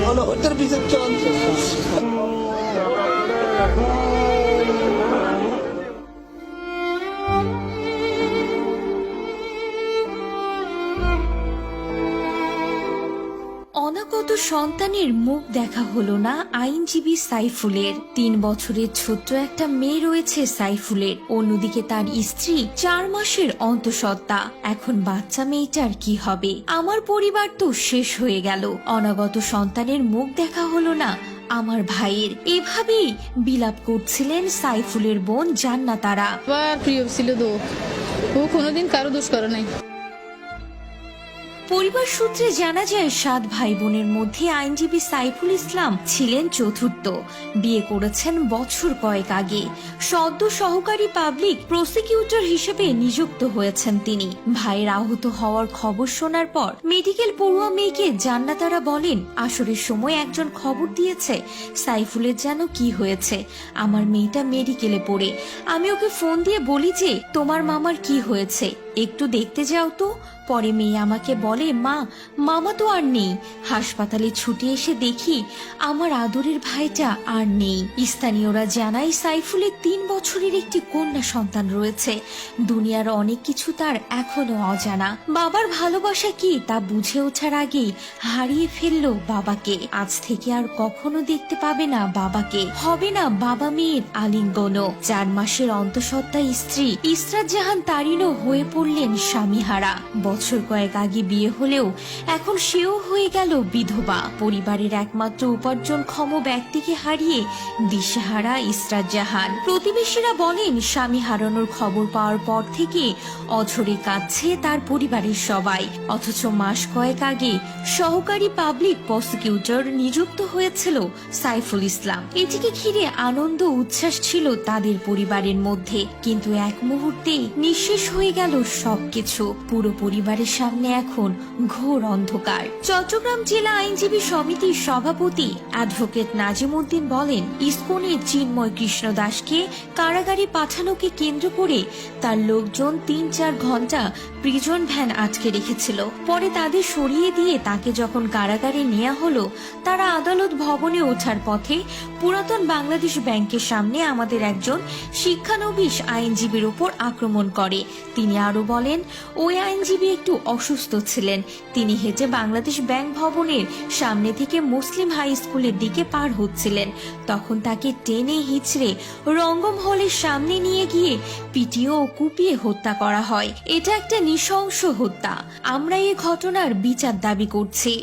গণহত্যার বিচার চলছে। অনাগত সন্তানের মুখ দেখা হলো না আইনজীবী সাইফুলের। 3 বছরের ছোট্ট একটা মেয়ে রয়েছে সাইফুলের, অন্যদিকে তার স্ত্রী 4 মাসের অন্তঃসত্ত্বা। এখন বাচ্চা মেয়েটার কি হবে? আমার পরিবার তো শেষ হয়ে গেল। অনাগত সন্তানের মুখ দেখা হলো না আমার ভাইয়ের। এভাবেই বিলাপ করছিলেন সাইফুলের বোন জান্নাতারা। প্রিয় ছিল তো, ও কোনোদিন কারো দোষ করে নাই। পরিবার সূত্রে জানা যায় 7 ভাই বোনের মধ্যে আইনজীবী সাইফুল ইসলাম ছিলেন চতুর্থ। বিয়ে করেছেন বছর কয়েক আগে। সদ্য সহকারী পাবলিক প্রসিকিউটর হিসেবে নিযুক্ত হয়েছেন তিনি। ভাইয়ের আহত হওয়ার খবর শোনার পর মেডিকেল পড়ুয়া মেয়েকে জান্নাতারা বলেন, আসরের সময় একজন খবর দিয়েছে সাইফুলের যেন কি হয়েছে। আমার মেয়েটা মেডিকেলে পড়ে। আমি ওকে ফোন দিয়ে বলি যে তোমার মামার কি হয়েছে, একটু দেখতে যাও তো। পরে মেয়ে আমাকে বলে, মা, মামা তো আর নেই। হাসপাতালে ছুটে এসে দেখি আমার আদরের ভাইটা আর নেই। স্থানীয়রা জানায় সাইফুলের 3 বছরের একটি কন্যা সন্তান রয়েছে। দুনিয়ার অনেক কিছু তার এখনো অজানা। বাবার ভালোবাসা কি তা বুঝে ওঠার আগেই হারিয়ে ফেললো বাবাকে। আজ থেকে আর কখনো দেখতে পাবে না বাবাকে, হবে না বাবা মেয়ের আলিঙ্গনও। 4 মাসের অন্তঃসত্ত্বা স্ত্রী ইসরাত জাহান তারিনও হয়ে পড়লেন স্বামীহারা। বছর কয়েক আগে বিয়ে হলেও এখন সেও হয়ে গেল বিধবা। পরিবারের একমাত্র উপার্জনক্ষম ব্যক্তিকে হারিয়ে দিশেহারা ইসরাত জাহান। প্রতিবেশীরা বলেন, স্বামী হারানোর খবর পাওয়ার পর থেকে অঝরে কাঁদছে তার পরিবারের সবাই। অথচ মাস কয়েক আগে সহকারী পাবলিক প্রসিকিউটর নিযুক্ত হয়েছিল সাইফুল ইসলাম। এটিকে ঘিরে আনন্দ উচ্ছ্বাস ছিল তাদের পরিবারের মধ্যে, কিন্তু এক মুহূর্তে নিঃশেষ হয়ে গেল সবকিছু। পুরো পরিবারের সামনে এখন ঘোর অন্ধকার। চট্টগ্রাম জেলা আইনজীবী সমিতির সভাপতি অ্যাডভোকেট নাজিম উদ্দিন বলেন, ইসকনের চিন্ময় কৃষ্ণ দাসকে কারাগারে পাঠানোকে কেন্দ্র করে তার লোকজন 3-4 ঘন্টা প্রিজন ভ্যান আটকে রেখেছিল। পরে তাদের সরিয়ে দিয়ে তাকে যখন কারাগারে নেওয়া হলো, তারা আদালত ভবনে ওঠার পথে পুরাতন বাংলাদেশ ব্যাংকের সামনে আমাদের একজন শিক্ষানবিশ আইনজীবীর উপর আক্রমণ করে। তিনি আরো বলেন, ওই আইনজীবী একটু অসুস্থ ছিলেন। তিনি হেঁটে বাংলাদেশ ব্যাংক ভবনের সামনে থেকে মুসলিম হাই স্কুলের দিকে পার হচ্ছিলেন। তখন তাকে টেনে হিচড়ে রঙ্গম হলের সামনে নিয়ে গিয়ে পিটিয়ে ও কুপিয়ে হত্যা করা হয়। এটা একটা নৃশংস হত্যা। আমরা এই ঘটনার বিচার দাবি করছি।